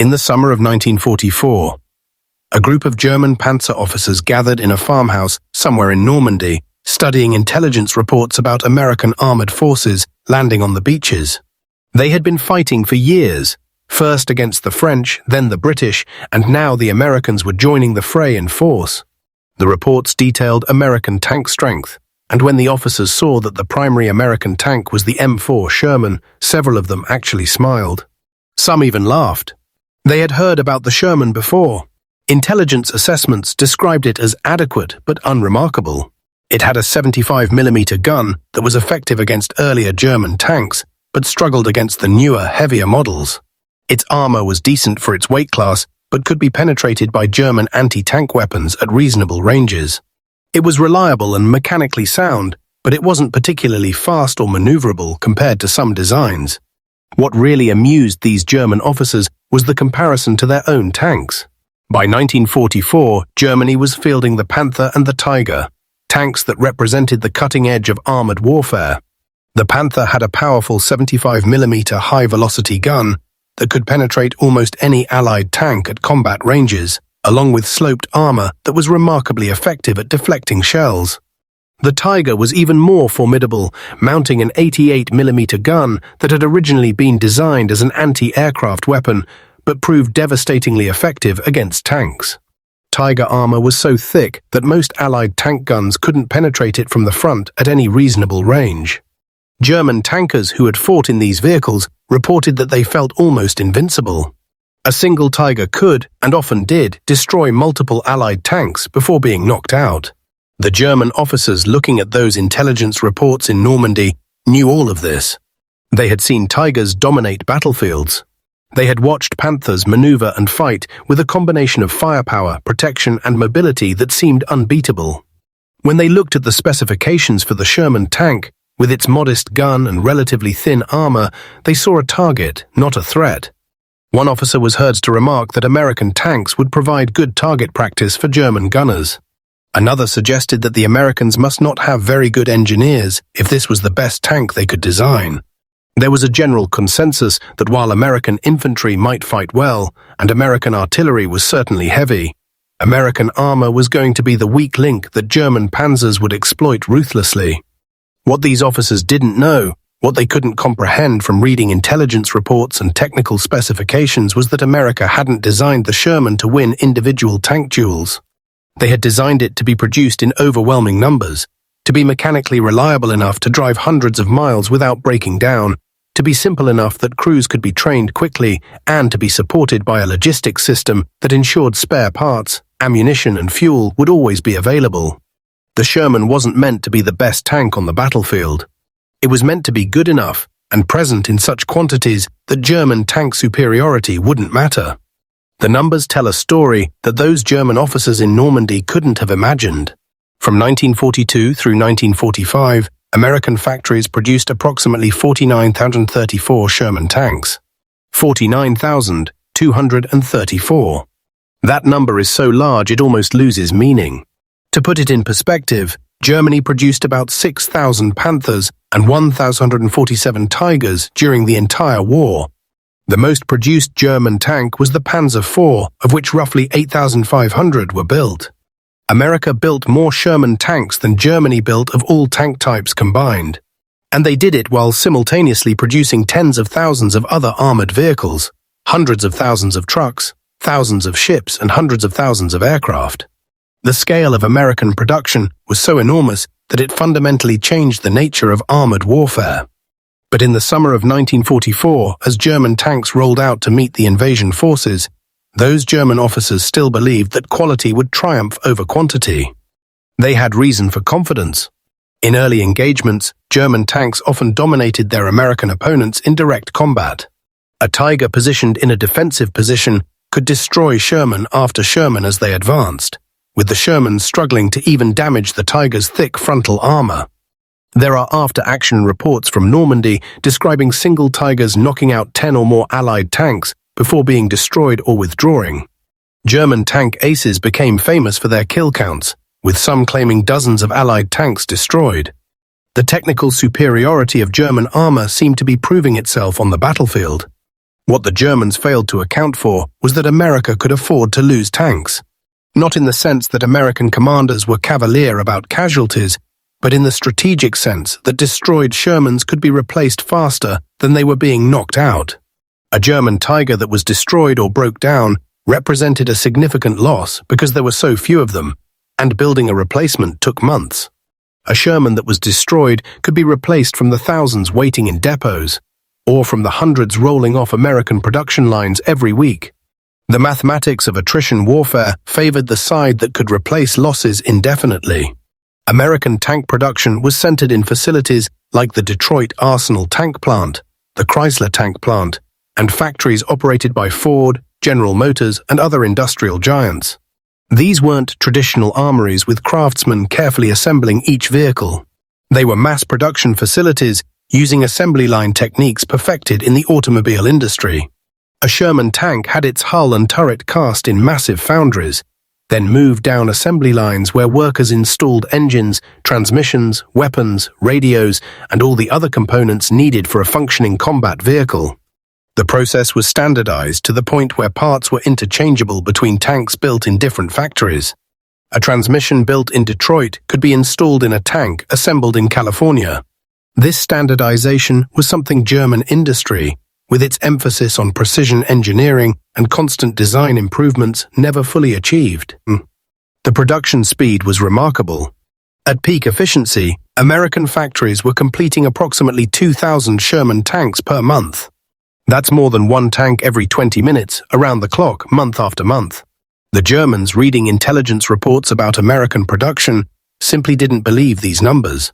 In the summer of 1944, a group of German Panzer officers gathered in a farmhouse somewhere in Normandy, studying intelligence reports about American armored forces landing on the beaches. They had been fighting for years, first against the French, then the British, and now the Americans were joining the fray in force. The reports detailed American tank strength, and when the officers saw that the primary American tank was the M4 Sherman, several of them actually smiled. Some even laughed. They had heard about the Sherman before. Intelligence assessments described it as adequate but unremarkable. It had a 75mm gun that was effective against earlier German tanks, but struggled against the newer, heavier models. Its armor was decent for its weight class, but could be penetrated by German anti-tank weapons at reasonable ranges. It was reliable and mechanically sound, but it wasn't particularly fast or maneuverable compared to some designs. What really amused these German officers was the comparison to their own tanks. By 1944, Germany was fielding the Panther and the Tiger, tanks that represented the cutting edge of armored warfare. The Panther had a powerful 75mm high-velocity gun that could penetrate almost any Allied tank at combat ranges, along with sloped armor that was remarkably effective at deflecting shells. The Tiger was even more formidable, mounting an 88mm gun that had originally been designed as an anti-aircraft weapon, but proved devastatingly effective against tanks. Tiger armor was so thick that most Allied tank guns couldn't penetrate it from the front at any reasonable range. German tankers who had fought in these vehicles reported that they felt almost invincible. A single Tiger could, and often did, destroy multiple Allied tanks before being knocked out. The German officers looking at those intelligence reports in Normandy knew all of this. They had seen Tigers dominate battlefields. They had watched Panthers maneuver and fight with a combination of firepower, protection, and mobility that seemed unbeatable. When they looked at the specifications for the Sherman tank, with its modest gun and relatively thin armor, they saw a target, not a threat. One officer was heard to remark that American tanks would provide good target practice for German gunners. Another suggested that the Americans must not have very good engineers if this was the best tank they could design. There was a general consensus that while American infantry might fight well, and American artillery was certainly heavy, American armor was going to be the weak link that German panzers would exploit ruthlessly. What these officers didn't know, what they couldn't comprehend from reading intelligence reports and technical specifications, was that America hadn't designed the Sherman to win individual tank duels. They had designed it to be produced in overwhelming numbers, to be mechanically reliable enough to drive hundreds of miles without breaking down, to be simple enough that crews could be trained quickly, and to be supported by a logistics system that ensured spare parts, ammunition, and fuel would always be available. The Sherman wasn't meant to be the best tank on the battlefield. It was meant to be good enough and present in such quantities that German tank superiority wouldn't matter. The numbers tell a story that those German officers in Normandy couldn't have imagined. From 1942 through 1945, American factories produced approximately 49,034 Sherman tanks. 49,234. That number is so large it almost loses meaning. To put it in perspective, Germany produced about 6,000 Panthers and 1,147 Tigers during the entire war. The most produced German tank was the Panzer IV, of which roughly 8,500 were built. America built more Sherman tanks than Germany built of all tank types combined. And they did it while simultaneously producing tens of thousands of other armored vehicles, hundreds of thousands of trucks, thousands of ships, and hundreds of thousands of aircraft. The scale of American production was so enormous that it fundamentally changed the nature of armored warfare. But in the summer of 1944, as German tanks rolled out to meet the invasion forces, those German officers still believed that quality would triumph over quantity. They had reason for confidence. In early engagements, German tanks often dominated their American opponents in direct combat. A Tiger positioned in a defensive position could destroy Sherman after Sherman as they advanced, with the Shermans struggling to even damage the Tiger's thick frontal armor. There are after-action reports from Normandy describing single Tigers knocking out 10 or more Allied tanks before being destroyed or withdrawing. German tank aces became famous for their kill counts, with some claiming dozens of Allied tanks destroyed. The technical superiority of German armor seemed to be proving itself on the battlefield. What the Germans failed to account for was that America could afford to lose tanks. Not in the sense that American commanders were cavalier about casualties, but in the strategic sense that destroyed Shermans could be replaced faster than they were being knocked out. A German Tiger that was destroyed or broke down represented a significant loss because there were so few of them, and building a replacement took months. A Sherman that was destroyed could be replaced from the thousands waiting in depots, or from the hundreds rolling off American production lines every week. The mathematics of attrition warfare favored the side that could replace losses indefinitely. American tank production was centered in facilities like the Detroit Arsenal Tank Plant, the Chrysler Tank Plant, and factories operated by Ford, General Motors, and other industrial giants. These weren't traditional armories with craftsmen carefully assembling each vehicle. They were mass production facilities using assembly line techniques perfected in the automobile industry. A Sherman tank had its hull and turret cast in massive foundries, then moved down assembly lines where workers installed engines, transmissions, weapons, radios, and all the other components needed for a functioning combat vehicle. The process was standardized to the point where parts were interchangeable between tanks built in different factories. A transmission built in Detroit could be installed in a tank assembled in California. This standardization was something German industry, with its emphasis on precision engineering and constant design improvements, never fully achieved. The production speed was remarkable. At peak efficiency, American factories were completing approximately 2,000 Sherman tanks per month. That's more than one tank every 20 minutes, around the clock, month after month. The Germans, reading intelligence reports about American production, simply didn't believe these numbers.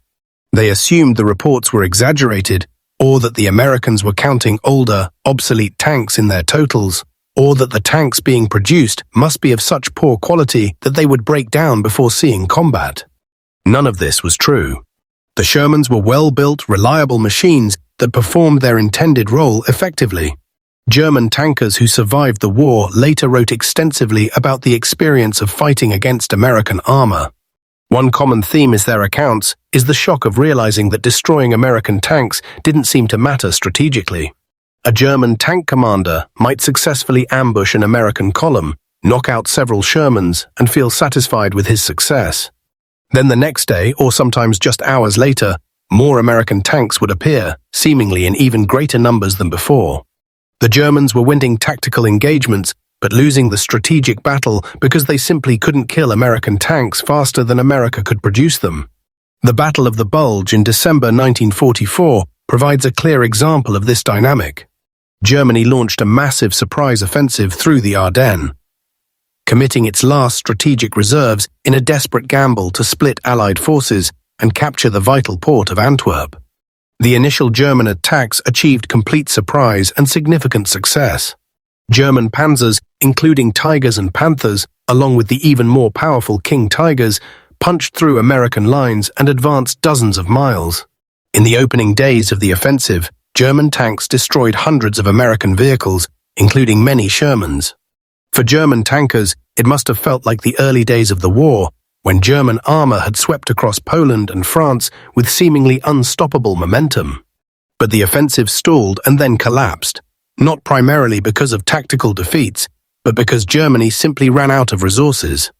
They assumed the reports were exaggerated, or that the Americans were counting older, obsolete tanks in their totals, or that the tanks being produced must be of such poor quality that they would break down before seeing combat. None of this was true. The Shermans were well-built, reliable machines that performed their intended role effectively. German tankers who survived the war later wrote extensively about the experience of fighting against American armor. One common theme in their accounts is the shock of realizing that destroying American tanks didn't seem to matter strategically. A German tank commander might successfully ambush an American column, knock out several Shermans, and feel satisfied with his success. Then the next day, or sometimes just hours later, more American tanks would appear, seemingly in even greater numbers than before. The Germans were winning tactical engagements, but losing the strategic battle because they simply couldn't kill American tanks faster than America could produce them. The Battle of the Bulge in December 1944 provides a clear example of this dynamic. Germany launched a massive surprise offensive through the Ardennes, committing its last strategic reserves in a desperate gamble to split Allied forces and capture the vital port of Antwerp. The initial German attacks achieved complete surprise and significant success. German Panzers, including Tigers and Panthers, along with the even more powerful King Tigers, punched through American lines and advanced dozens of miles. In the opening days of the offensive, German tanks destroyed hundreds of American vehicles, including many Shermans. For German tankers, it must have felt like the early days of the war, when German armor had swept across Poland and France with seemingly unstoppable momentum. But the offensive stalled and then collapsed, not primarily because of tactical defeats, but because Germany simply ran out of resources.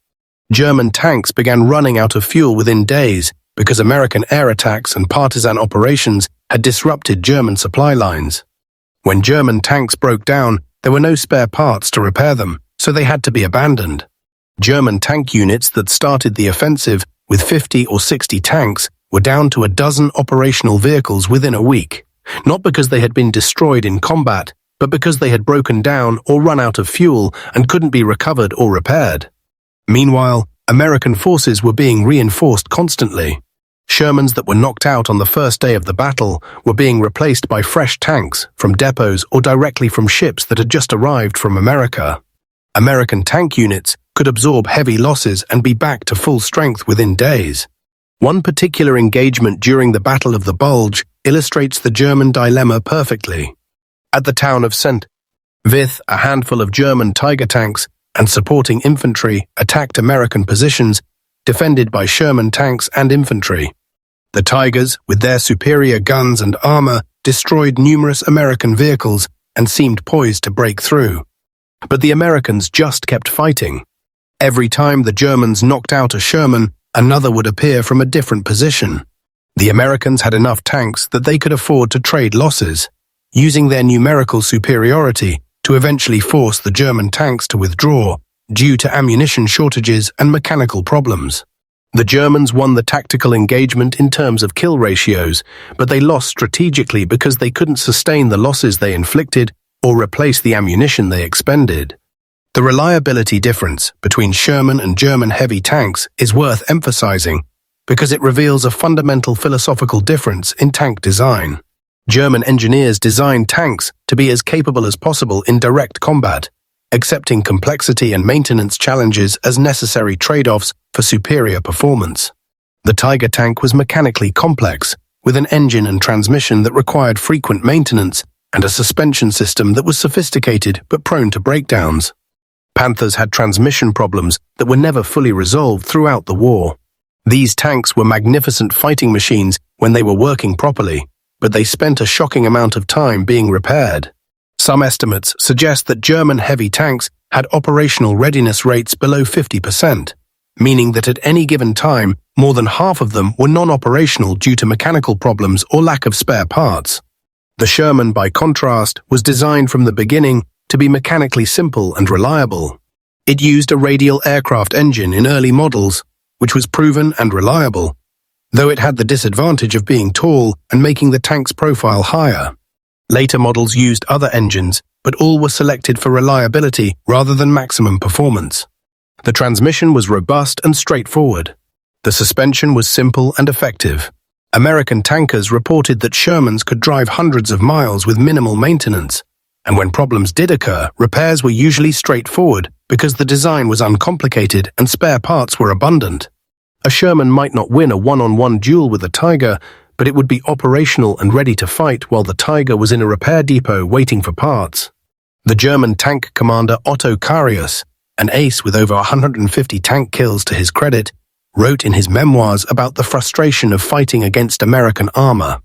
German tanks began running out of fuel within days because American air attacks and partisan operations had disrupted German supply lines. When German tanks broke down, there were no spare parts to repair them, so they had to be abandoned. German tank units that started the offensive with 50 or 60 tanks were down to a dozen operational vehicles within a week, not because they had been destroyed in combat, but because they had broken down or run out of fuel and couldn't be recovered or repaired. Meanwhile, American forces were being reinforced constantly. Shermans that were knocked out on the first day of the battle were being replaced by fresh tanks from depots or directly from ships that had just arrived from America. American tank units could absorb heavy losses and be back to full strength within days. One particular engagement during the Battle of the Bulge illustrates the German dilemma perfectly. At the town of St. Vith, a handful of German Tiger tanks and supporting infantry attacked American positions defended by Sherman tanks and infantry. The Tigers, with their superior guns and armor, destroyed numerous American vehicles and seemed poised to break through. But the Americans just kept fighting. Every time the Germans knocked out a Sherman, another would appear from a different position. The Americans had enough tanks that they could afford to trade losses, using their numerical superiority to eventually force the German tanks to withdraw due to ammunition shortages and mechanical problems. The Germans won the tactical engagement in terms of kill ratios, but they lost strategically because they couldn't sustain the losses they inflicted or replace the ammunition they expended. The reliability difference between Sherman and German heavy tanks is worth emphasizing because it reveals a fundamental philosophical difference in tank design. German engineers designed tanks to be as capable as possible in direct combat, accepting complexity and maintenance challenges as necessary trade-offs for superior performance. The Tiger tank was mechanically complex, with an engine and transmission that required frequent maintenance and a suspension system that was sophisticated but prone to breakdowns. Panthers had transmission problems that were never fully resolved throughout the war. These tanks were magnificent fighting machines when they were working properly, but they spent a shocking amount of time being repaired. Some estimates suggest that German heavy tanks had operational readiness rates below 50%, meaning that at any given time, more than half of them were non-operational due to mechanical problems or lack of spare parts. The Sherman, by contrast, was designed from the beginning to be mechanically simple and reliable. It used a radial aircraft engine in early models, which was proven and reliable, though it had the disadvantage of being tall and making the tank's profile higher. Later models used other engines, but all were selected for reliability rather than maximum performance. The transmission was robust and straightforward. The suspension was simple and effective. American tankers reported that Shermans could drive hundreds of miles with minimal maintenance, and when problems did occur, repairs were usually straightforward because the design was uncomplicated and spare parts were abundant. A Sherman might not win a one-on-one duel with a Tiger, but it would be operational and ready to fight while the Tiger was in a repair depot waiting for parts. The German tank commander Otto Carius, an ace with over 150 tank kills to his credit, wrote in his memoirs about the frustration of fighting against American armor.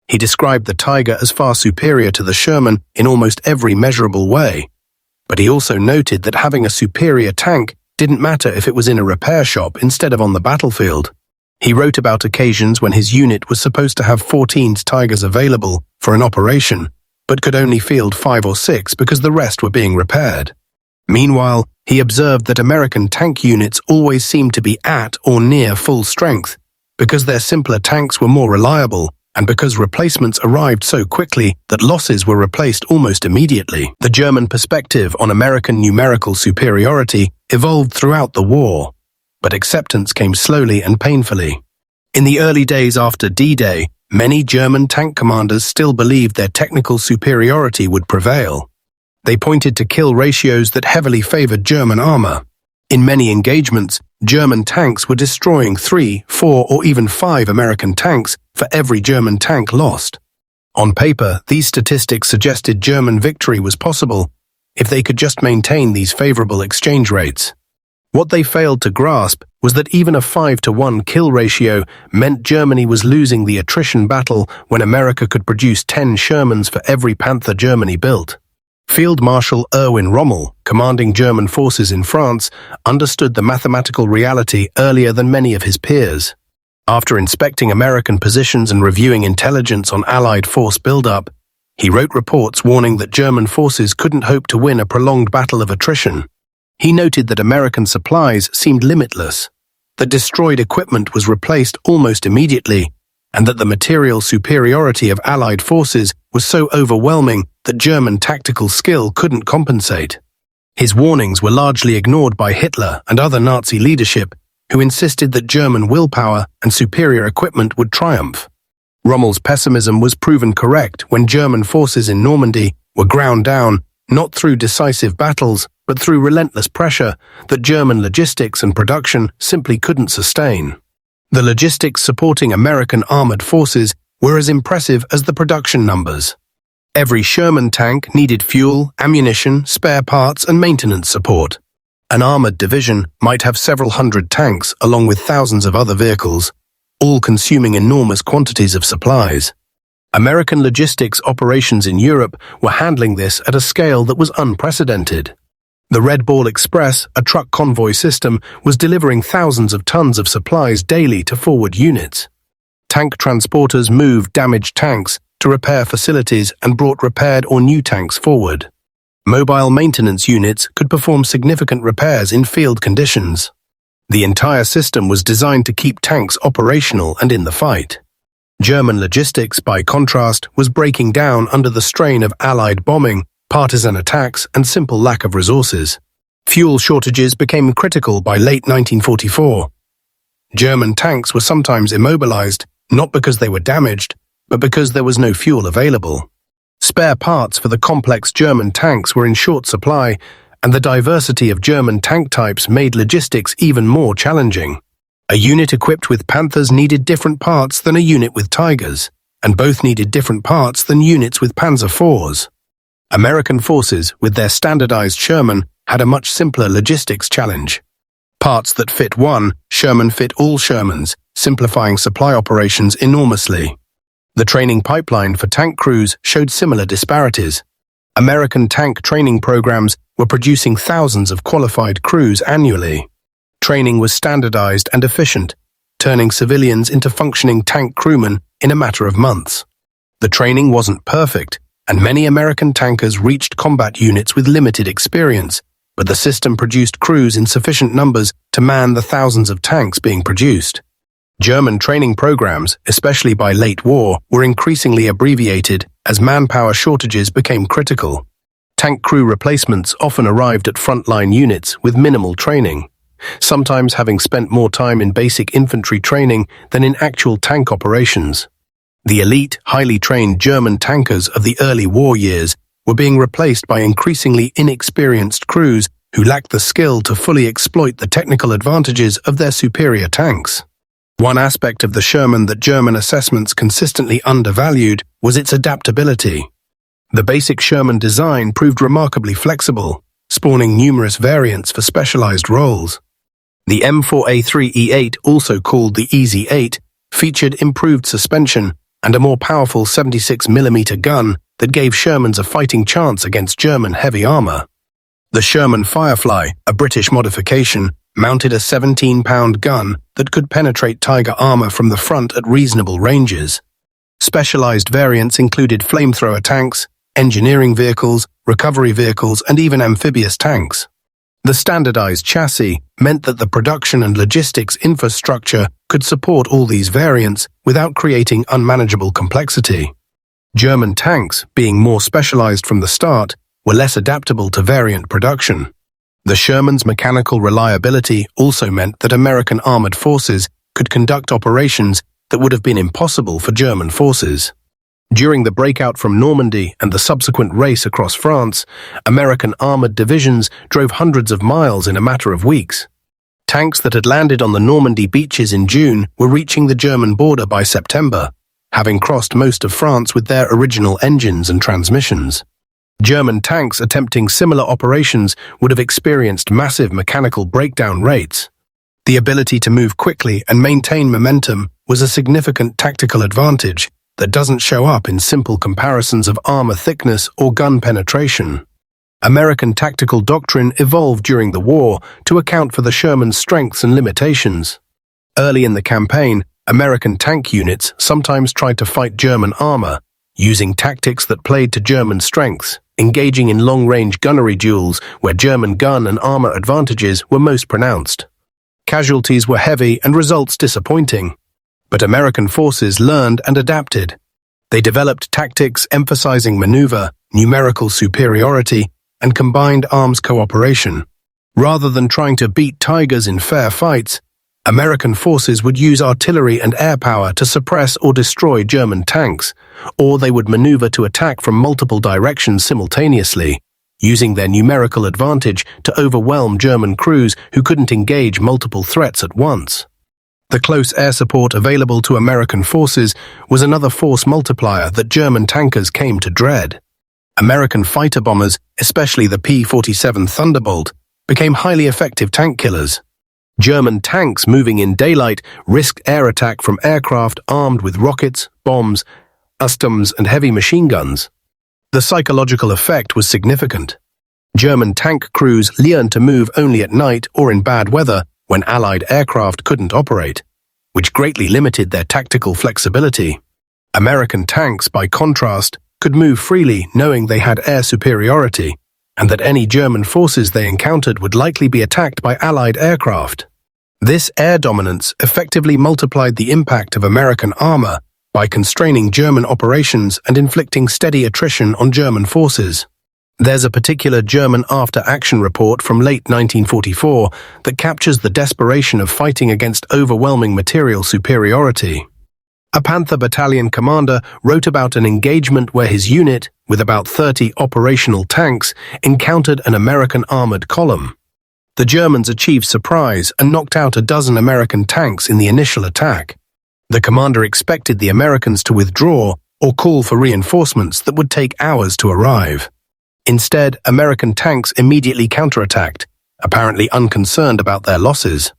He described the Tiger as far superior to the Sherman in almost every measurable way, but he also noted that having a superior tank didn't matter if it was in a repair shop instead of on the battlefield. He wrote about occasions when his unit was supposed to have 14 Tigers available for an operation, but could only field 5 or 6 because the rest were being repaired. Meanwhile, he observed that American tank units always seemed to be at or near full strength, because their simpler tanks were more reliable and because replacements arrived so quickly that losses were replaced almost immediately. The German perspective on American numerical superiority evolved throughout the war, but acceptance came slowly and painfully. In the early days after D-Day, many German tank commanders still believed their technical superiority would prevail. They pointed to kill ratios that heavily favored German armor. In many engagements, German tanks were destroying 3, 4, or even 5 American tanks for every German tank lost. On paper, these statistics suggested German victory was possible if they could just maintain these favorable exchange rates. What they failed to grasp was that even a 5-to-1 kill ratio meant Germany was losing the attrition battle when America could produce 10 Shermans for every Panther Germany built. Field Marshal Erwin Rommel, commanding German forces in France, understood the mathematical reality earlier than many of his peers. After inspecting American positions and reviewing intelligence on Allied force buildup, he wrote reports warning that German forces couldn't hope to win a prolonged battle of attrition. He noted that American supplies seemed limitless, that destroyed equipment was replaced almost immediately, and that the material superiority of Allied forces was so overwhelming that German tactical skill couldn't compensate. His warnings were largely ignored by Hitler and other Nazi leadership, who insisted that German willpower and superior equipment would triumph. Rommel's pessimism was proven correct when German forces in Normandy were ground down, not through decisive battles, but through relentless pressure that German logistics and production simply couldn't sustain. The logistics supporting American armored forces were as impressive as the production numbers. Every Sherman tank needed fuel, ammunition, spare parts, and maintenance support. An armored division might have several hundred tanks along with thousands of other vehicles, all consuming enormous quantities of supplies. American logistics operations in Europe were handling this at a scale that was unprecedented. The Red Ball Express, a truck convoy system, was delivering thousands of tons of supplies daily to forward units. Tank transporters moved damaged tanks to repair facilities and brought repaired or new tanks forward. Mobile maintenance units could perform significant repairs in field conditions. The entire system was designed to keep tanks operational and in the fight. German logistics, by contrast, was breaking down under the strain of Allied bombing, partisan attacks, and simple lack of resources. Fuel shortages became critical by late 1944. German tanks were sometimes immobilized, not because they were damaged, but because there was no fuel available. Spare parts for the complex German tanks were in short supply, and the diversity of German tank types made logistics even more challenging. A unit equipped with Panthers needed different parts than a unit with Tigers, and both needed different parts than units with Panzer IVs. American forces, with their standardized Sherman, had a much simpler logistics challenge. Parts that fit one Sherman fit all Shermans, simplifying supply operations enormously. The training pipeline for tank crews showed similar disparities. American tank training programs were producing thousands of qualified crews annually. Training was standardized and efficient, turning civilians into functioning tank crewmen in a matter of months. The training wasn't perfect, and many American tankers reached combat units with limited experience, but the system produced crews in sufficient numbers to man the thousands of tanks being produced. German training programs, especially by late war, were increasingly abbreviated as manpower shortages became critical. Tank crew replacements often arrived at frontline units with minimal training, sometimes having spent more time in basic infantry training than in actual tank operations. The elite, highly trained German tankers of the early war years were being replaced by increasingly inexperienced crews who lacked the skill to fully exploit the technical advantages of their superior tanks. One aspect of the Sherman that German assessments consistently undervalued was its adaptability. The basic Sherman design proved remarkably flexible, spawning numerous variants for specialized roles. The M4A3E8, also called the Easy 8, featured improved suspension and a more powerful 76mm gun that gave Shermans a fighting chance against German heavy armor. The Sherman Firefly, a British modification, mounted a 17-pound gun that could penetrate Tiger armor from the front at reasonable ranges. Specialized variants included flamethrower tanks, engineering vehicles, recovery vehicles, and even amphibious tanks. The standardized chassis meant that the production and logistics infrastructure could support all these variants without creating unmanageable complexity. German tanks, being more specialized from the start, were less adaptable to variant production. The Sherman's mechanical reliability also meant that American armored forces could conduct operations that would have been impossible for German forces. During the breakout from Normandy and the subsequent race across France, American armored divisions drove hundreds of miles in a matter of weeks. Tanks that had landed on the Normandy beaches in June were reaching the German border by September, having crossed most of France with their original engines and transmissions. German tanks attempting similar operations would have experienced massive mechanical breakdown rates. The ability to move quickly and maintain momentum was a significant tactical advantage that doesn't show up in simple comparisons of armor thickness or gun penetration. American tactical doctrine evolved during the war to account for the Sherman's strengths and limitations. Early in the campaign, American tank units sometimes tried to fight German armor, using tactics that played to German strengths, engaging in long-range gunnery duels where German gun and armor advantages were most pronounced. Casualties were heavy and results disappointing. But American forces learned and adapted. They developed tactics emphasizing maneuver, numerical superiority, and combined arms cooperation. Rather than trying to beat Tigers in fair fights, American forces would use artillery and air power to suppress or destroy German tanks, or they would maneuver to attack from multiple directions simultaneously, using their numerical advantage to overwhelm German crews who couldn't engage multiple threats at once. The close air support available to American forces was another force multiplier that German tankers came to dread. American fighter bombers, especially the P-47 Thunderbolt, became highly effective tank killers. German tanks moving in daylight risked air attack from aircraft armed with rockets, bombs, customs, and heavy machine guns. The psychological effect was significant. German tank crews learned to move only at night or in bad weather when Allied aircraft couldn't operate, which greatly limited their tactical flexibility. American tanks, by contrast, could move freely knowing they had air superiority, and that any German forces they encountered would likely be attacked by Allied aircraft. This air dominance effectively multiplied the impact of American armor by constraining German operations and inflicting steady attrition on German forces. There's a particular German after-action report from late 1944 that captures the desperation of fighting against overwhelming material superiority. A Panther battalion commander wrote about an engagement where his unit, with about 30 operational tanks, encountered an American armored column. The Germans achieved surprise and knocked out a dozen American tanks in the initial attack. The commander expected the Americans to withdraw or call for reinforcements that would take hours to arrive. Instead, American tanks immediately counterattacked, apparently unconcerned about their losses.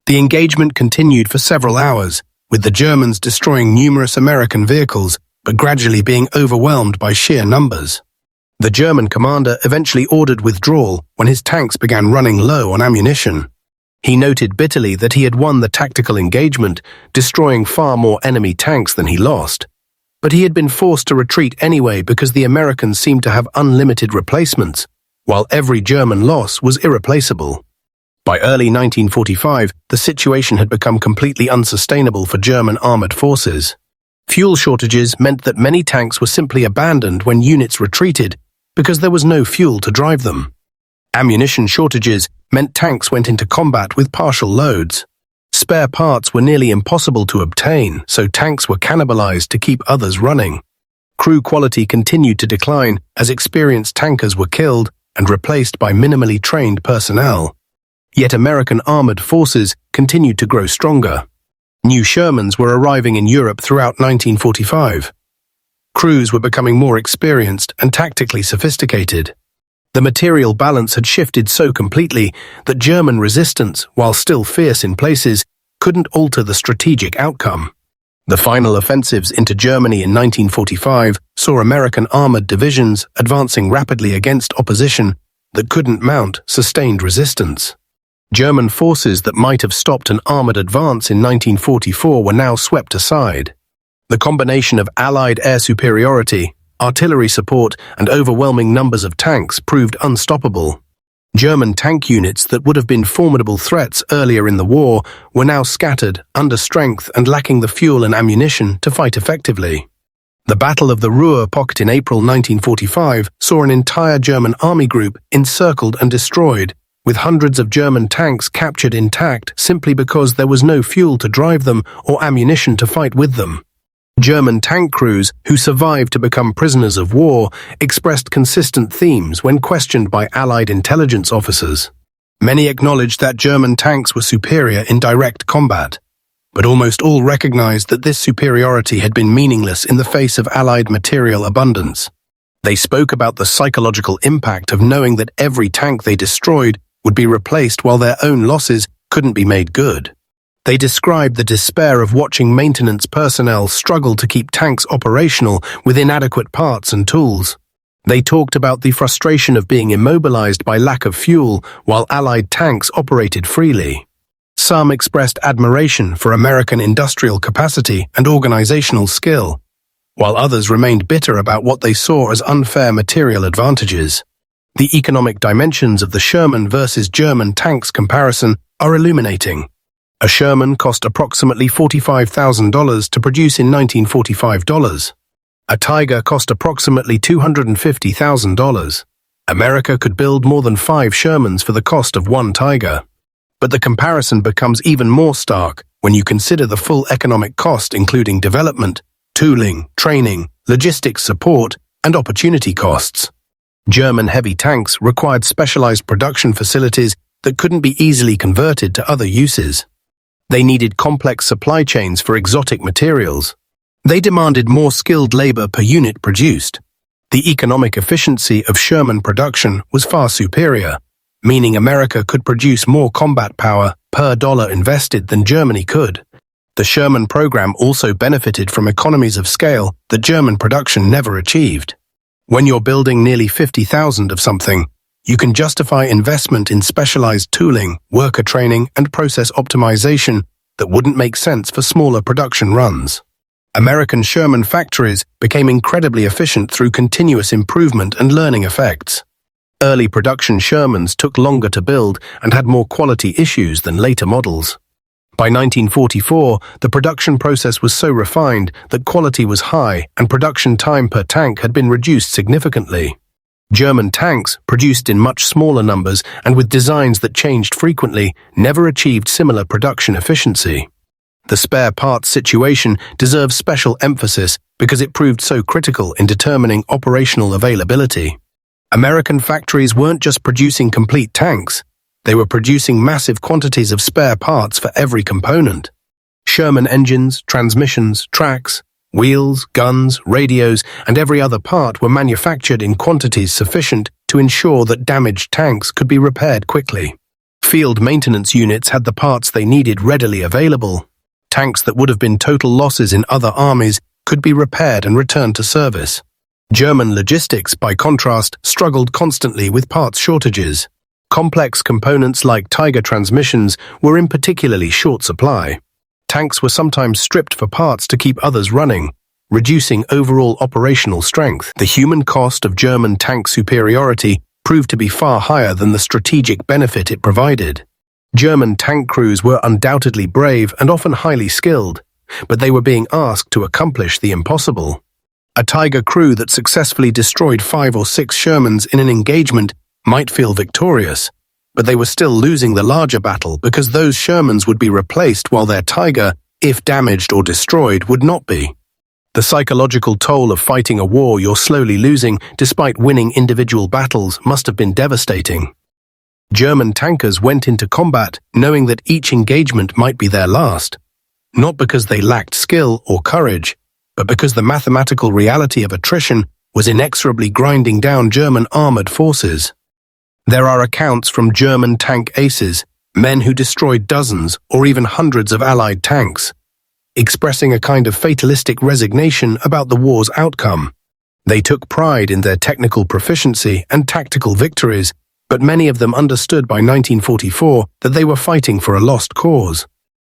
The engagement continued for several hours, with the Germans destroying numerous American vehicles, but gradually being overwhelmed by sheer numbers. The German commander eventually ordered withdrawal when his tanks began running low on ammunition. He noted bitterly that he had won the tactical engagement, destroying far more enemy tanks than he lost. But he had been forced to retreat anyway because the Americans seemed to have unlimited replacements, while every German loss was irreplaceable. By early 1945, the situation had become completely unsustainable for German armored forces. Fuel shortages meant that many tanks were simply abandoned when units retreated because there was no fuel to drive them. Ammunition shortages meant tanks went into combat with partial loads. Spare parts were nearly impossible to obtain, so tanks were cannibalized to keep others running. Crew quality continued to decline as experienced tankers were killed and replaced by minimally trained personnel. Yet American armored forces continued to grow stronger. New Shermans were arriving in Europe throughout 1945. Crews were becoming more experienced and tactically sophisticated. The material balance had shifted so completely that German resistance, while still fierce in places, couldn't alter the strategic outcome. The final offensives into Germany in 1945 saw American armored divisions advancing rapidly against opposition that couldn't mount sustained resistance. German forces that might have stopped an armored advance in 1944 were now swept aside. The combination of Allied air superiority, artillery support, and overwhelming numbers of tanks proved unstoppable. German tank units that would have been formidable threats earlier in the war were now scattered, under strength, and lacking the fuel and ammunition to fight effectively. The Battle of the Ruhr Pocket in April 1945 saw an entire German army group encircled and destroyed, with hundreds of German tanks captured intact simply because there was no fuel to drive them or ammunition to fight with them. German tank crews, who survived to become prisoners of war, expressed consistent themes when questioned by Allied intelligence officers. Many acknowledged that German tanks were superior in direct combat, but almost all recognized that this superiority had been meaningless in the face of Allied material abundance. They spoke about the psychological impact of knowing that every tank they destroyed would be replaced while their own losses couldn't be made good. They described the despair of watching maintenance personnel struggle to keep tanks operational with inadequate parts and tools. They talked about the frustration of being immobilized by lack of fuel while Allied tanks operated freely. Some expressed admiration for American industrial capacity and organizational skill, while others remained bitter about what they saw as unfair material advantages. The economic dimensions of the Sherman versus German tanks comparison are illuminating. A Sherman cost approximately $45,000 to produce in 1945. A Tiger cost approximately $250,000. America could build more than 5 Shermans for the cost of 1 Tiger. But the comparison becomes even more stark when you consider the full economic cost, including development, tooling, training, logistics support, and opportunity costs. German heavy tanks required specialized production facilities that couldn't be easily converted to other uses. They needed complex supply chains for exotic materials. They demanded more skilled labor per unit produced. The economic efficiency of Sherman production was far superior, meaning America could produce more combat power per dollar invested than Germany could. The Sherman program also benefited from economies of scale that German production never achieved. When you're building nearly 50,000 of something, you can justify investment in specialized tooling, worker training, and process optimization that wouldn't make sense for smaller production runs. American Sherman factories became incredibly efficient through continuous improvement and learning effects. Early production Shermans took longer to build and had more quality issues than later models. By 1944, the production process was so refined that quality was high and production time per tank had been reduced significantly. German tanks, produced in much smaller numbers and with designs that changed frequently, never achieved similar production efficiency. The spare parts situation deserves special emphasis because it proved so critical in determining operational availability. American factories weren't just producing complete tanks, they were producing massive quantities of spare parts for every component. Sherman engines, transmissions, tracks, wheels, guns, radios, and every other part were manufactured in quantities sufficient to ensure that damaged tanks could be repaired quickly. Field maintenance units had the parts they needed readily available. Tanks that would have been total losses in other armies could be repaired and returned to service. German logistics, by contrast, struggled constantly with parts shortages. Complex components like Tiger transmissions were in particularly short supply. Tanks were sometimes stripped for parts to keep others running, reducing overall operational strength. The human cost of German tank superiority proved to be far higher than the strategic benefit it provided. German tank crews were undoubtedly brave and often highly skilled, but they were being asked to accomplish the impossible. A Tiger crew that successfully destroyed 5 or 6 Shermans in an engagement might feel victorious, but they were still losing the larger battle because those Shermans would be replaced while their Tiger, if damaged or destroyed, would not be. The psychological toll of fighting a war you're slowly losing despite winning individual battles must have been devastating. German tankers went into combat knowing that each engagement might be their last, not because they lacked skill or courage, but because the mathematical reality of attrition was inexorably grinding down German armored forces. There are accounts from German tank aces, men who destroyed dozens or even hundreds of Allied tanks, expressing a kind of fatalistic resignation about the war's outcome. They took pride in their technical proficiency and tactical victories, but many of them understood by 1944 that they were fighting for a lost cause.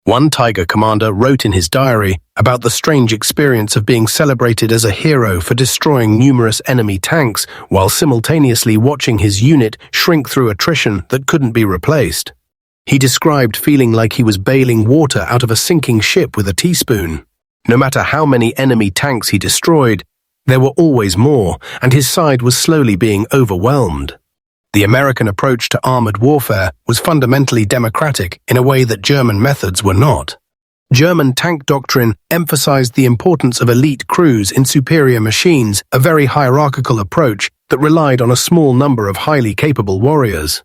One Tiger commander wrote in his diary about the strange experience of being celebrated as a hero for destroying numerous enemy tanks while simultaneously watching his unit shrink through attrition that couldn't be replaced. He described feeling like he was bailing water out of a sinking ship with a teaspoon. No matter how many enemy tanks he destroyed, there were always more, and his side was slowly being overwhelmed. The American approach to armored warfare was fundamentally democratic in a way that German methods were not. German tank doctrine emphasized the importance of elite crews in superior machines, a very hierarchical approach that relied on a small number of highly capable warriors.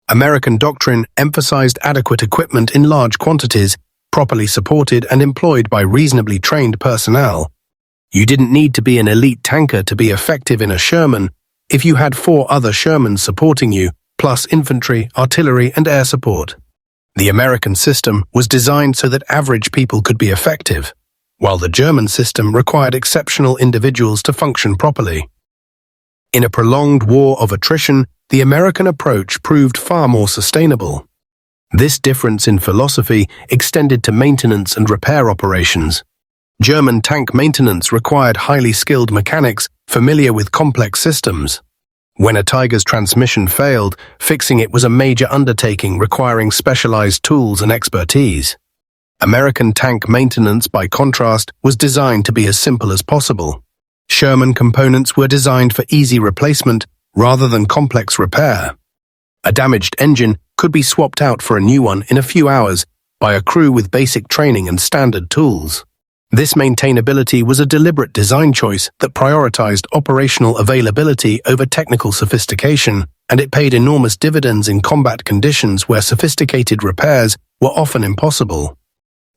American doctrine emphasized adequate equipment in large quantities, properly supported and employed by reasonably trained personnel. You didn't need to be an elite tanker to be effective in a Sherman. If you had 4 other Shermans supporting you, plus infantry, artillery, and air support. The American system was designed so that average people could be effective, while the German system required exceptional individuals to function properly. In a prolonged war of attrition, the American approach proved far more sustainable. This difference in philosophy extended to maintenance and repair operations. German tank maintenance required highly skilled mechanics familiar with complex systems. When a Tiger's transmission failed, fixing it was a major undertaking requiring specialized tools and expertise. American tank maintenance, by contrast, was designed to be as simple as possible. Sherman components were designed for easy replacement rather than complex repair. A damaged engine could be swapped out for a new one in a few hours by a crew with basic training and standard tools. This maintainability was a deliberate design choice that prioritized operational availability over technical sophistication, and it paid enormous dividends in combat conditions where sophisticated repairs were often impossible.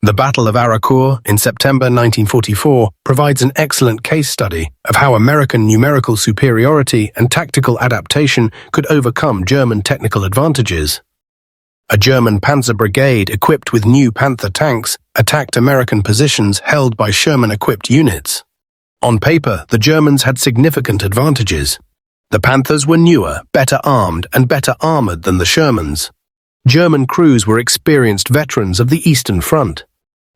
The Battle of Aracourt in September 1944 provides an excellent case study of how American numerical superiority and tactical adaptation could overcome German technical advantages. A German Panzer brigade equipped with new Panther tanks attacked American positions held by Sherman-equipped units. On paper, the Germans had significant advantages. The Panthers were newer, better armed, and better armored than the Shermans. German crews were experienced veterans of the Eastern Front.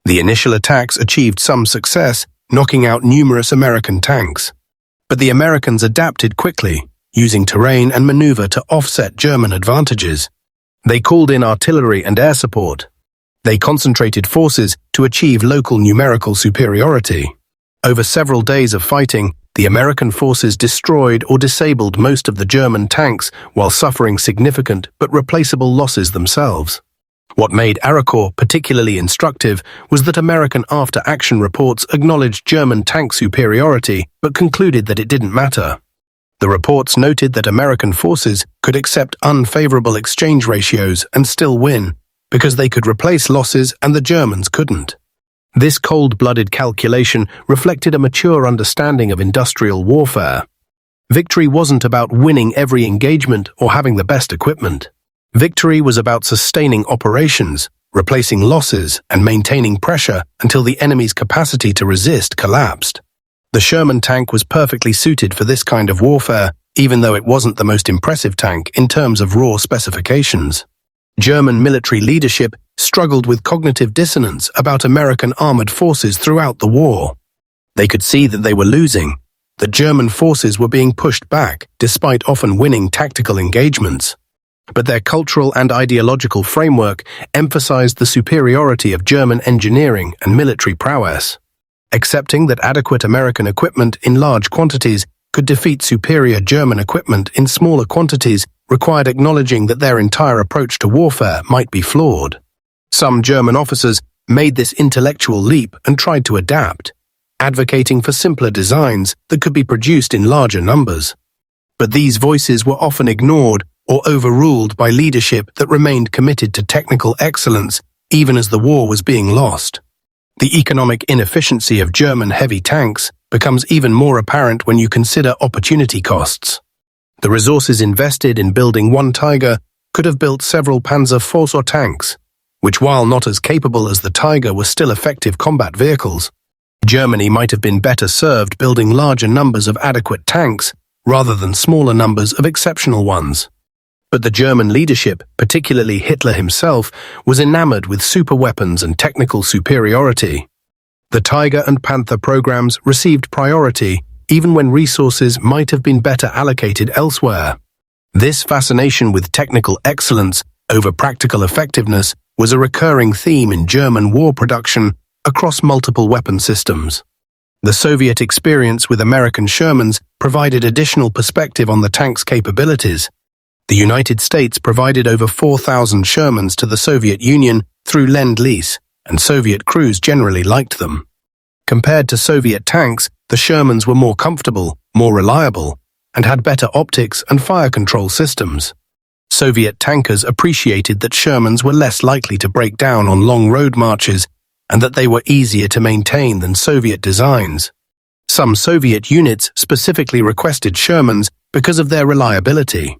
The initial attacks achieved some success, knocking out numerous American tanks. But the Americans adapted quickly, using terrain and maneuver to offset German advantages. They called in artillery and air support. They concentrated forces to achieve local numerical superiority. Over several days of fighting, the American forces destroyed or disabled most of the German tanks while suffering significant but replaceable losses themselves. What made Aracore particularly instructive was that American after-action reports acknowledged German tank superiority but concluded that it didn't matter. The reports noted that American forces could accept unfavorable exchange ratios and still win because they could replace losses and the Germans couldn't. This cold-blooded calculation reflected a mature understanding of industrial warfare. Victory wasn't about winning every engagement or having the best equipment. Victory was about sustaining operations, replacing losses, and maintaining pressure until the enemy's capacity to resist collapsed. The Sherman tank was perfectly suited for this kind of warfare, even though it wasn't the most impressive tank in terms of raw specifications. German military leadership struggled with cognitive dissonance about American armored forces throughout the war. They could see that they were losing, that German forces were being pushed back despite often winning tactical engagements. But their cultural and ideological framework emphasized the superiority of German engineering and military prowess. Accepting that adequate American equipment in large quantities could defeat superior German equipment in smaller quantities required acknowledging that their entire approach to warfare might be flawed. Some German officers made this intellectual leap and tried to adapt, advocating for simpler designs that could be produced in larger numbers. But these voices were often ignored or overruled by leadership that remained committed to technical excellence even as the war was being lost. The economic inefficiency of German heavy tanks becomes even more apparent when you consider opportunity costs. The resources invested in building one Tiger could have built several Panzer IV tanks, which while not as capable as the Tiger were still effective combat vehicles. Germany might have been better served building larger numbers of adequate tanks rather than smaller numbers of exceptional ones. But the German leadership, particularly Hitler himself, was enamored with superweapons and technical superiority. The Tiger and Panther programs received priority even when resources might have been better allocated elsewhere. This fascination with technical excellence over practical effectiveness was a recurring theme in German war production across multiple weapon systems. The Soviet experience with American Shermans provided additional perspective on the tank's capabilities. The United States provided over 4,000 Shermans to the Soviet Union through Lend-Lease, and Soviet crews generally liked them. Compared to Soviet tanks, the Shermans were more comfortable, more reliable, and had better optics and fire control systems. Soviet tankers appreciated that Shermans were less likely to break down on long road marches and that they were easier to maintain than Soviet designs. Some Soviet units specifically requested Shermans because of their reliability.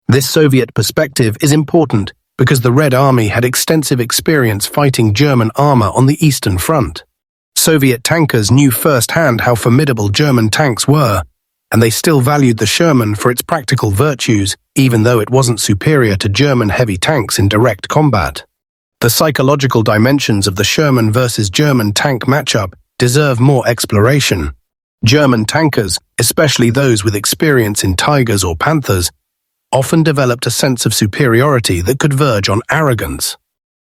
This Soviet perspective is important because the Red Army had extensive experience fighting German armor on the Eastern Front. Soviet tankers knew firsthand how formidable German tanks were, and they still valued the Sherman for its practical virtues, even though it wasn't superior to German heavy tanks in direct combat. The psychological dimensions of the Sherman versus German tank matchup deserve more exploration. German tankers, especially those with experience in Tigers or Panthers, often developed a sense of superiority that could verge on arrogance.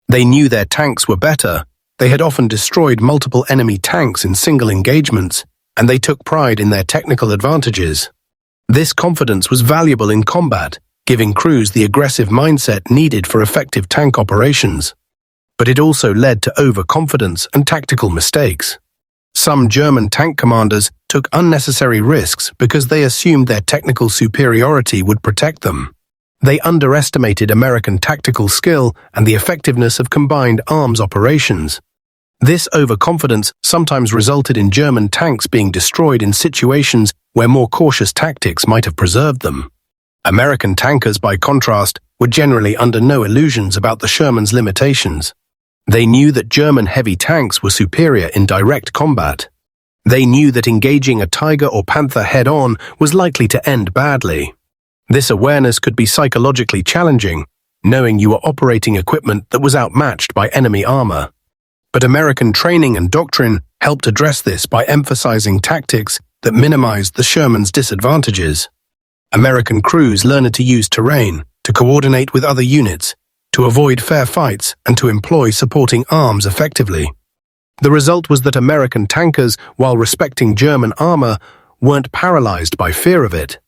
They knew their tanks were better, they had often destroyed multiple enemy tanks in single engagements, and they took pride in their technical advantages. This confidence was valuable in combat, giving crews the aggressive mindset needed for effective tank operations. But it also led to overconfidence and tactical mistakes. Some German tank commanders took unnecessary risks because they assumed their technical superiority would protect them. They underestimated American tactical skill and the effectiveness of combined arms operations. This overconfidence sometimes resulted in German tanks being destroyed in situations where more cautious tactics might have preserved them. American tankers, by contrast, were generally under no illusions about the Shermans' limitations. They knew that German heavy tanks were superior in direct combat. They knew that engaging a Tiger or Panther head-on was likely to end badly. This awareness could be psychologically challenging, knowing you were operating equipment that was outmatched by enemy armor. But American training and doctrine helped address this by emphasizing tactics that minimized the Shermans' disadvantages. American crews learned to use terrain, to coordinate with other units, to avoid fair fights, and to employ supporting arms effectively. The result was that American tankers, while respecting German armor, weren't paralyzed by fear of it.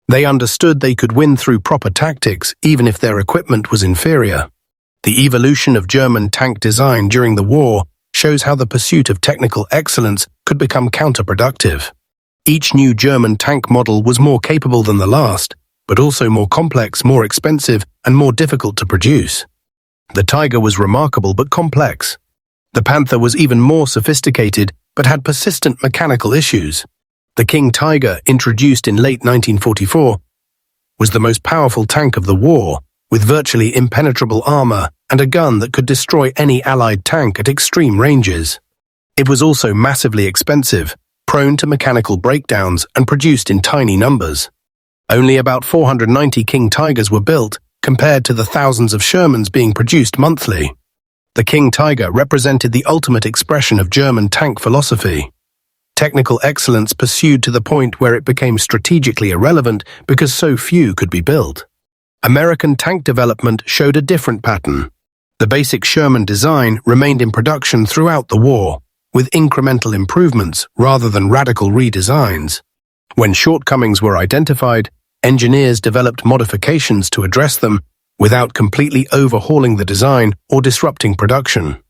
They understood they could win through proper tactics even if their equipment was inferior. The evolution of German tank design during the war shows how the pursuit of technical excellence could become counterproductive. Each new German tank model was more capable than the last, but also more complex, more expensive, and more difficult to produce. The Tiger was remarkable but complex. The Panther was even more sophisticated but had persistent mechanical issues. The King Tiger, introduced in late 1944, was the most powerful tank of the war, with virtually impenetrable armor and a gun that could destroy any Allied tank at extreme ranges. It was also massively expensive, prone to mechanical breakdowns, and produced in tiny numbers. Only about 490 King Tigers were built, compared to the thousands of Shermans being produced monthly. The King Tiger represented the ultimate expression of German tank philosophy. Technical excellence pursued to the point where it became strategically irrelevant because so few could be built. American tank development showed a different pattern. The basic Sherman design remained in production throughout the war, with incremental improvements rather than radical redesigns. When shortcomings were identified, engineers developed modifications to address them without completely overhauling the design or disrupting production.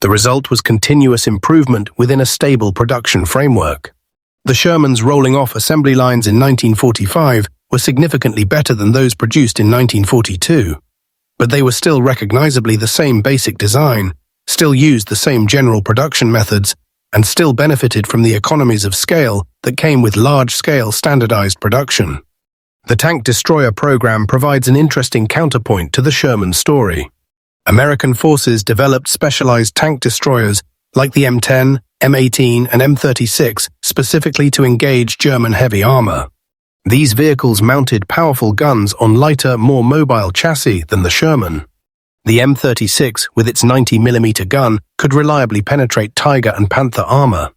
The result was continuous improvement within a stable production framework. The Shermans rolling off assembly lines in 1945 were significantly better than those produced in 1942, but they were still recognizably the same basic design, still used the same general production methods, and still benefited from the economies of scale that came with large-scale standardized production. The tank destroyer program provides an interesting counterpoint to the Sherman story. American forces developed specialized tank destroyers like the M10, M18, and M36 specifically to engage German heavy armor. These vehicles mounted powerful guns on lighter, more mobile chassis than the Sherman. The M36, with its 90mm gun, could reliably penetrate Tiger and Panther armor.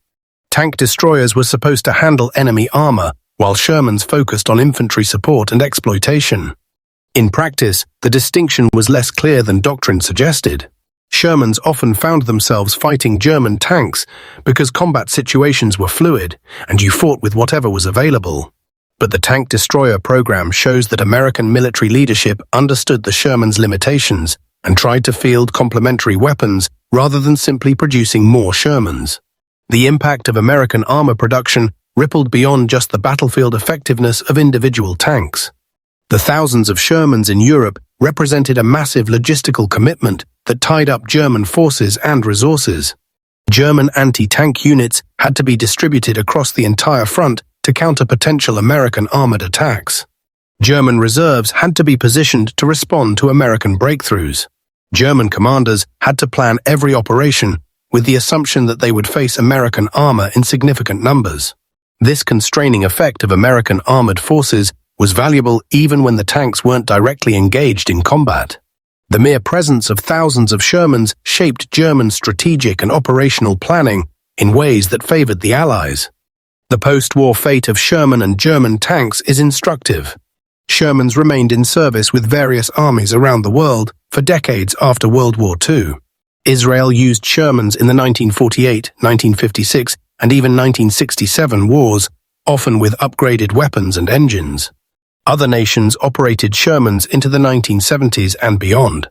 Tank destroyers were supposed to handle enemy armor, while Shermans focused on infantry support and exploitation. In practice, the distinction was less clear than doctrine suggested. Shermans often found themselves fighting German tanks because combat situations were fluid and you fought with whatever was available. But the tank destroyer program shows that American military leadership understood the Shermans' limitations and tried to field complementary weapons rather than simply producing more Shermans. The impact of American armor production rippled beyond just the battlefield effectiveness of individual tanks. The thousands of Shermans in Europe represented a massive logistical commitment that tied up German forces and resources. German anti-tank units had to be distributed across the entire front to counter potential American armored attacks. German reserves had to be positioned to respond to American breakthroughs. German commanders had to plan every operation with the assumption that they would face American armor in significant numbers. This constraining effect of American armored forces was valuable even when the tanks weren't directly engaged in combat. The mere presence of thousands of Shermans shaped German strategic and operational planning in ways that favored the Allies. The post-war fate of Sherman and German tanks is instructive. Shermans remained in service with various armies around the world for decades after World War II. Israel used Shermans in the 1948, 1956, and even 1967 wars, often with upgraded weapons and engines. Other nations operated Shermans into the 1970s and beyond.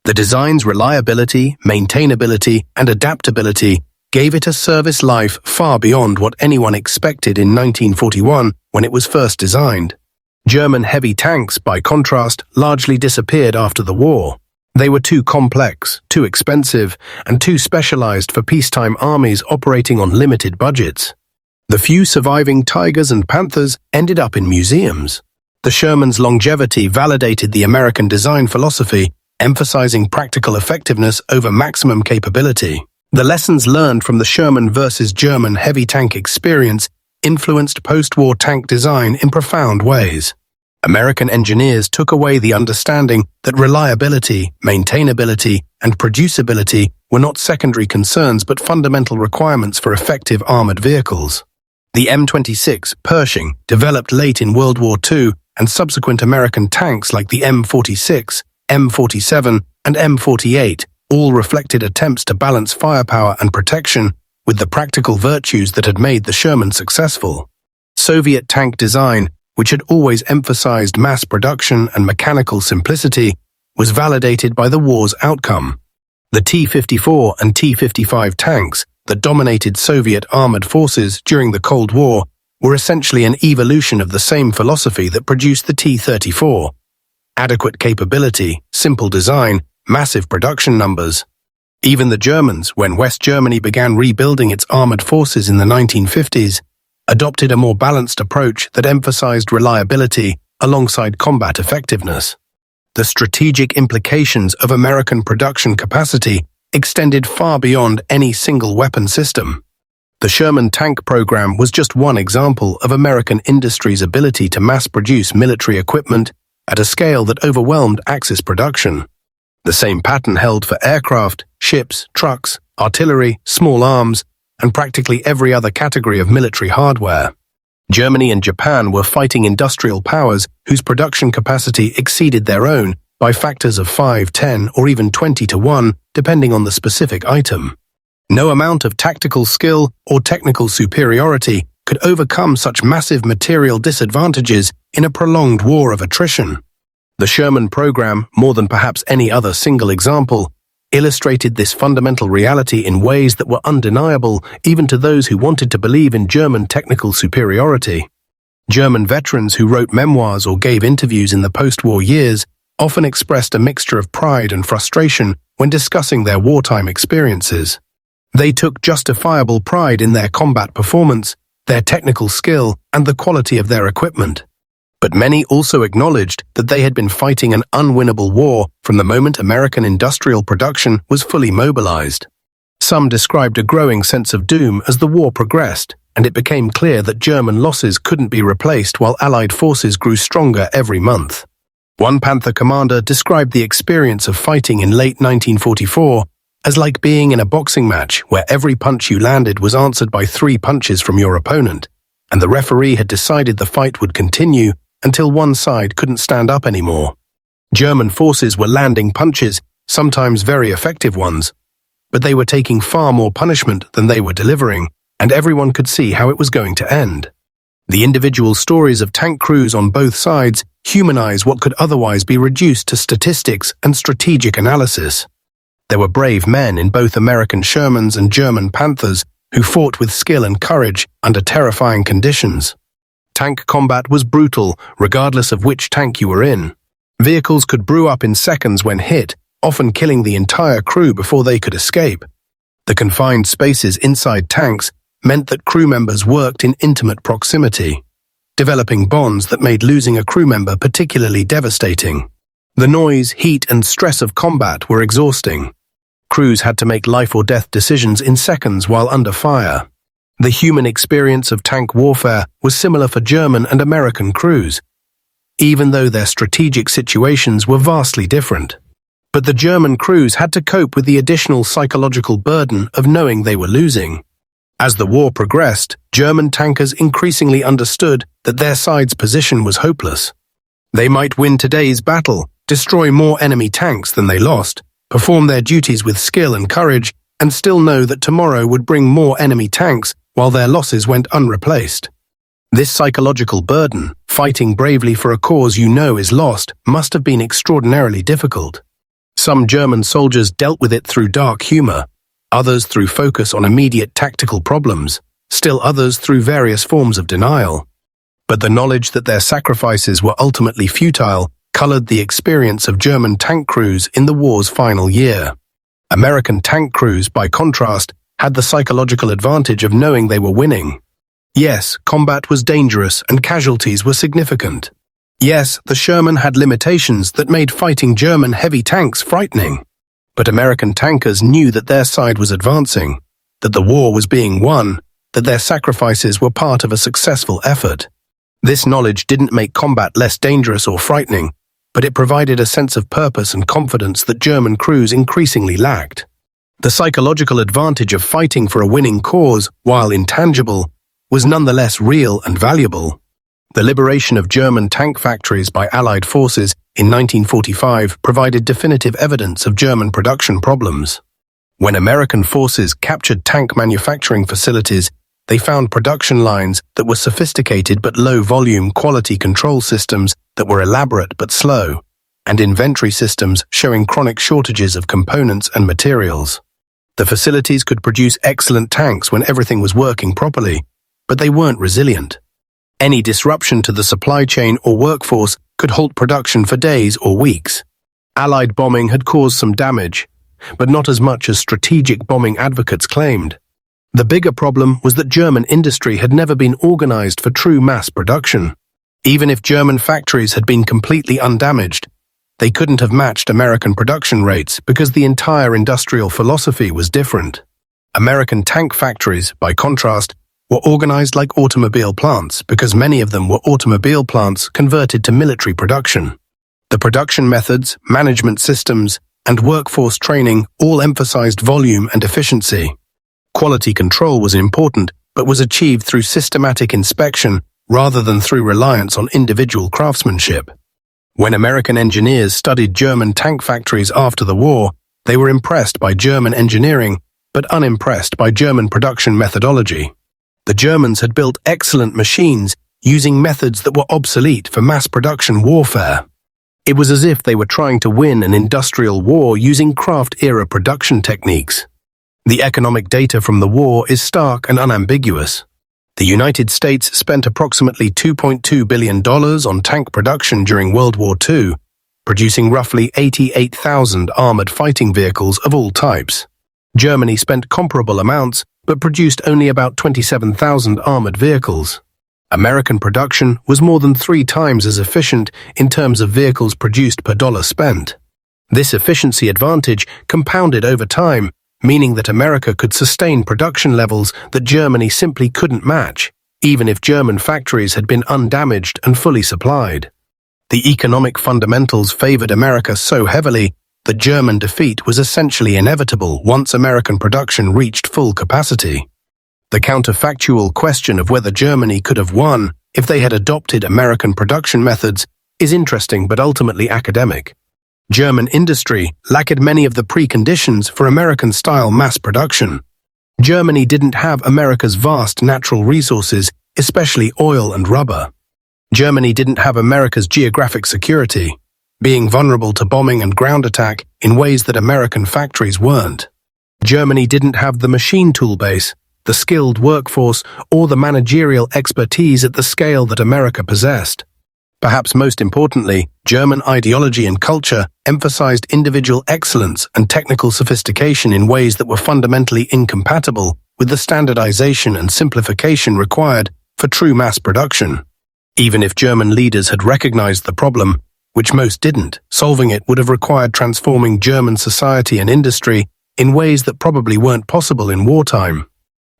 The design's reliability, maintainability, and adaptability gave it a service life far beyond what anyone expected in 1941 when it was first designed. German heavy tanks, by contrast, largely disappeared after the war. They were too complex, too expensive, and too specialized for peacetime armies operating on limited budgets. The few surviving Tigers and Panthers ended up in museums. The Sherman's longevity validated the American design philosophy, emphasizing practical effectiveness over maximum capability. The lessons learned from the Sherman versus German heavy tank experience influenced post-war tank design in profound ways. American engineers took away the understanding that reliability, maintainability, and producibility were not secondary concerns but fundamental requirements for effective armored vehicles. The M26 Pershing, developed late in World War II, and subsequent American tanks like the M46, M47, and M48 all reflected attempts to balance firepower and protection with the practical virtues that had made the Sherman successful. Soviet tank design, which had always emphasized mass production and mechanical simplicity, was validated by the war's outcome. The T-54 and T-55 tanks that dominated Soviet armored forces during the Cold War were essentially an evolution of the same philosophy that produced the T-34. Adequate capability, simple design, massive production numbers. Even the Germans, when West Germany began rebuilding its armored forces in the 1950s, adopted a more balanced approach that emphasized reliability alongside combat effectiveness. The strategic implications of American production capacity extended far beyond any single weapon system. The Sherman tank program was just one example of American industry's ability to mass-produce military equipment at a scale that overwhelmed Axis production. The same pattern held for aircraft, ships, trucks, artillery, small arms, and practically every other category of military hardware. Germany and Japan were fighting industrial powers whose production capacity exceeded their own by factors of 5, 10, or even 20 to 1, depending on the specific item. No amount of tactical skill or technical superiority could overcome such massive material disadvantages in a prolonged war of attrition. The Sherman program, more than perhaps any other single example, illustrated this fundamental reality in ways that were undeniable even to those who wanted to believe in German technical superiority. German veterans who wrote memoirs or gave interviews in the post-war years often expressed a mixture of pride and frustration when discussing their wartime experiences. They took justifiable pride in their combat performance, their technical skill, and the quality of their equipment. But many also acknowledged that they had been fighting an unwinnable war from the moment American industrial production was fully mobilized. Some described a growing sense of doom as the war progressed, and it became clear that German losses couldn't be replaced while Allied forces grew stronger every month. One Panther commander described the experience of fighting in late 1944 as like being in a boxing match where every punch you landed was answered by 3 punches from your opponent, and the referee had decided the fight would continue until one side couldn't stand up anymore. German forces were landing punches, sometimes very effective ones, but they were taking far more punishment than they were delivering, and everyone could see how it was going to end. The individual stories of tank crews on both sides humanize what could otherwise be reduced to statistics and strategic analysis. There were brave men in both American Shermans and German Panthers who fought with skill and courage under terrifying conditions. Tank combat was brutal, regardless of which tank you were in. Vehicles could brew up in seconds when hit, often killing the entire crew before they could escape. The confined spaces inside tanks meant that crew members worked in intimate proximity, developing bonds that made losing a crew member particularly devastating. The noise, heat, and stress of combat were exhausting. Crews had to make life-or-death decisions in seconds while under fire. The human experience of tank warfare was similar for German and American crews, even though their strategic situations were vastly different. But the German crews had to cope with the additional psychological burden of knowing they were losing. As the war progressed, German tankers increasingly understood that their side's position was hopeless. They might win today's battle, destroy more enemy tanks than they lost, perform their duties with skill and courage, and still know that tomorrow would bring more enemy tanks while their losses went unreplaced. This psychological burden, fighting bravely for a cause you know is lost, must have been extraordinarily difficult. Some German soldiers dealt with it through dark humor, others through focus on immediate tactical problems, still others through various forms of denial. But the knowledge that their sacrifices were ultimately futile colored the experience of German tank crews in the war's final year. American tank crews, by contrast, had the psychological advantage of knowing they were winning. Yes, combat was dangerous and casualties were significant. Yes, the Sherman had limitations that made fighting German heavy tanks frightening. But American tankers knew that their side was advancing, that the war was being won, that their sacrifices were part of a successful effort. This knowledge didn't make combat less dangerous or frightening, but it provided a sense of purpose and confidence that German crews increasingly lacked. The psychological advantage of fighting for a winning cause, while intangible, was nonetheless real and valuable. The liberation of German tank factories by Allied forces in 1945 provided definitive evidence of German production problems. When American forces captured tank manufacturing facilities, they found production lines that were sophisticated but low-volume quality control systems that were elaborate but slow, and inventory systems showing chronic shortages of components and materials. The facilities could produce excellent tanks when everything was working properly, but they weren't resilient. Any disruption to the supply chain or workforce could halt production for days or weeks. Allied bombing had caused some damage, but not as much as strategic bombing advocates claimed. The bigger problem was that German industry had never been organized for true mass production. Even if German factories had been completely undamaged, they couldn't have matched American production rates because the entire industrial philosophy was different. American tank factories, by contrast, were organized like automobile plants because many of them were automobile plants converted to military production. The production methods, management systems, and workforce training all emphasized volume and efficiency. Quality control was important, but was achieved through systematic inspection rather than through reliance on individual craftsmanship. When American engineers studied German tank factories after the war, they were impressed by German engineering, but unimpressed by German production methodology. The Germans had built excellent machines using methods that were obsolete for mass production warfare. It was as if they were trying to win an industrial war using craft-era production techniques. The economic data from the war is stark and unambiguous. The United States spent approximately $2.2 billion on tank production during World War II, producing roughly 88,000 armored fighting vehicles of all types. Germany spent comparable amounts, but produced only about 27,000 armored vehicles. American production was more than 3 times as efficient in terms of vehicles produced per dollar spent. This efficiency advantage compounded over time, meaning that America could sustain production levels that Germany simply couldn't match, even if German factories had been undamaged and fully supplied. The economic fundamentals favored America so heavily that German defeat was essentially inevitable once American production reached full capacity. The counterfactual question of whether Germany could have won if they had adopted American production methods is interesting but ultimately academic. German industry lacked many of the preconditions for American-style mass production. Germany didn't have America's vast natural resources, especially oil and rubber. Germany didn't have America's geographic security, being vulnerable to bombing and ground attack in ways that American factories weren't. Germany didn't have the machine tool base, the skilled workforce, or the managerial expertise at the scale that America possessed. Perhaps most importantly, German ideology and culture emphasized individual excellence and technical sophistication in ways that were fundamentally incompatible with the standardization and simplification required for true mass production. Even if German leaders had recognized the problem, which most didn't, solving it would have required transforming German society and industry in ways that probably weren't possible in wartime.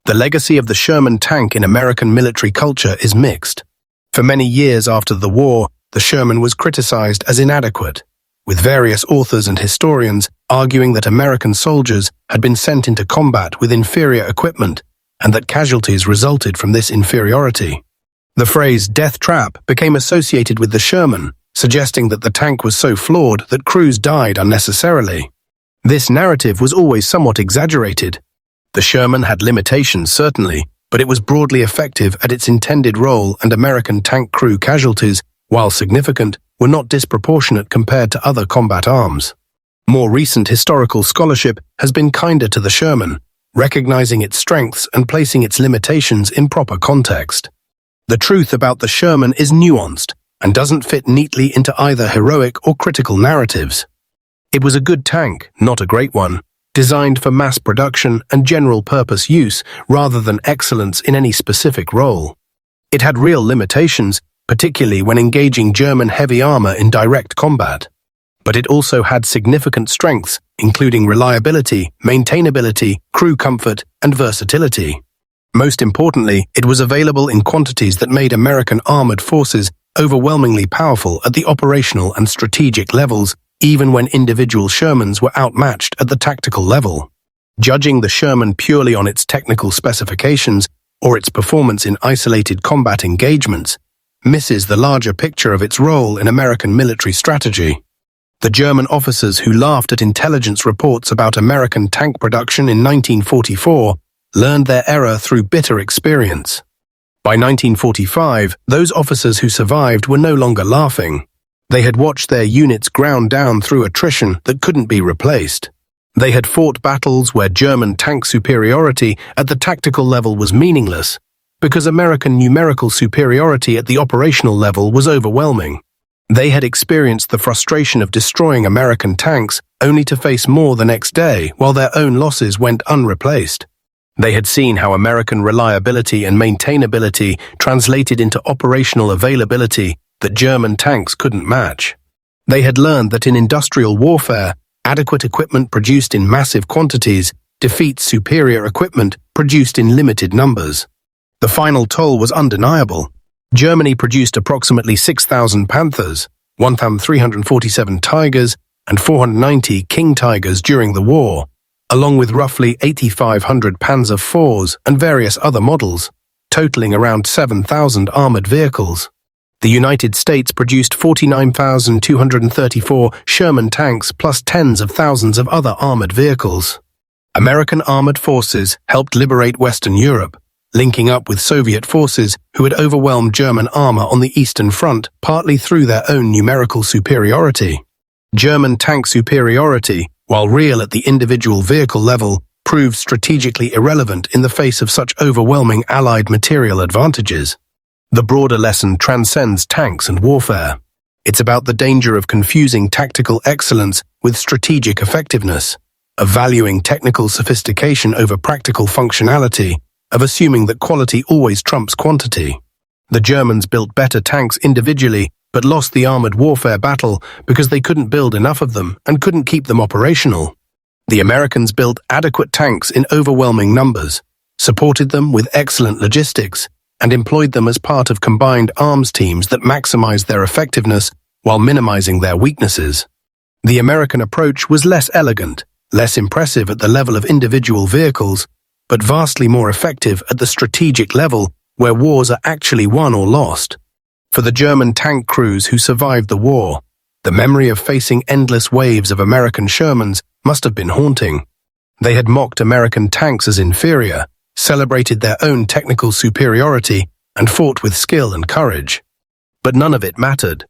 The legacy of the Sherman tank in American military culture is mixed. For many years after the war, the Sherman was criticized as inadequate, with various authors and historians arguing that American soldiers had been sent into combat with inferior equipment and that casualties resulted from this inferiority. The phrase "death trap" became associated with the Sherman, suggesting that the tank was so flawed that crews died unnecessarily. This narrative was always somewhat exaggerated. The Sherman had limitations, certainly, but it was broadly effective at its intended role, and American tank crew casualties, while significant, were not disproportionate compared to other combat arms. More recent historical scholarship has been kinder to the Sherman, recognizing its strengths and placing its limitations in proper context. The truth about the Sherman is nuanced and doesn't fit neatly into either heroic or critical narratives. It was a good tank, not a great one, designed for mass production and general-purpose use rather than excellence in any specific role. It had real limitations, particularly when engaging German heavy armor in direct combat. But it also had significant strengths, including reliability, maintainability, crew comfort, and versatility. Most importantly, it was available in quantities that made American armored forces overwhelmingly powerful at the operational and strategic levels, even when individual Shermans were outmatched at the tactical level. Judging the Sherman purely on its technical specifications or its performance in isolated combat engagements misses the larger picture of its role in American military strategy. The German officers who laughed at intelligence reports about American tank production in 1944 learned their error through bitter experience. By 1945, those officers who survived were no longer laughing. They had watched their units ground down through attrition that couldn't be replaced. They had fought battles where German tank superiority at the tactical level was meaningless, because American numerical superiority at the operational level was overwhelming. They had experienced the frustration of destroying American tanks only to face more the next day while their own losses went unreplaced. They had seen how American reliability and maintainability translated into operational availability that German tanks couldn't match. They had learned that in industrial warfare, adequate equipment produced in massive quantities defeats superior equipment produced in limited numbers. The final toll was undeniable. Germany produced approximately 6,000 Panthers, 1,347 Tigers, and 490 King Tigers during the war, along with roughly 8,500 Panzer IVs and various other models, totaling around 7,000 armored vehicles. The United States produced 49,234 Sherman tanks plus tens of thousands of other armored vehicles. American armored forces helped liberate Western Europe, linking up with Soviet forces who had overwhelmed German armor on the Eastern Front partly through their own numerical superiority. German tank superiority, while real at the individual vehicle level, proved strategically irrelevant in the face of such overwhelming Allied material advantages. The broader lesson transcends tanks and warfare. It's about the danger of confusing tactical excellence with strategic effectiveness, of valuing technical sophistication over practical functionality, of assuming that quality always trumps quantity. The Germans built better tanks individually, but lost the armored warfare battle because they couldn't build enough of them and couldn't keep them operational. The Americans built adequate tanks in overwhelming numbers, supported them with excellent logistics, and employed them as part of combined arms teams that maximized their effectiveness while minimizing their weaknesses. The American approach was less elegant, less impressive at the level of individual vehicles, but vastly more effective at the strategic level where wars are actually won or lost. For the German tank crews who survived the war, the memory of facing endless waves of American Shermans must have been haunting. They had mocked American tanks as inferior, celebrated their own technical superiority, and fought with skill and courage. But none of it mattered.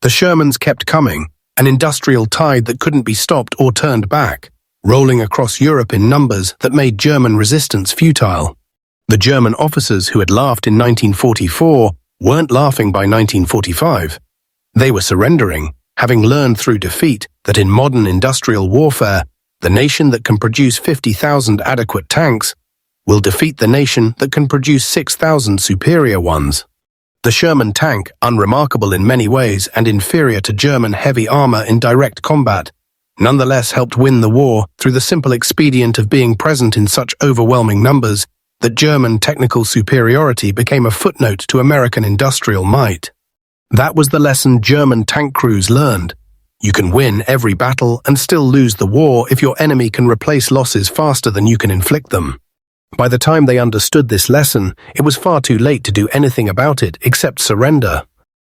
The Shermans kept coming, an industrial tide that couldn't be stopped or turned back, rolling across Europe in numbers that made German resistance futile. The German officers who had laughed in 1944 weren't laughing by 1945. They were surrendering, having learned through defeat that in modern industrial warfare, the nation that can produce 50,000 adequate tanks will defeat the nation that can produce 6,000 superior ones. The Sherman tank, unremarkable in many ways and inferior to German heavy armor in direct combat, nonetheless helped win the war through the simple expedient of being present in such overwhelming numbers that German technical superiority became a footnote to American industrial might. That was the lesson German tank crews learned. You can win every battle and still lose the war if your enemy can replace losses faster than you can inflict them. By the time they understood this lesson, it was far too late to do anything about it except surrender.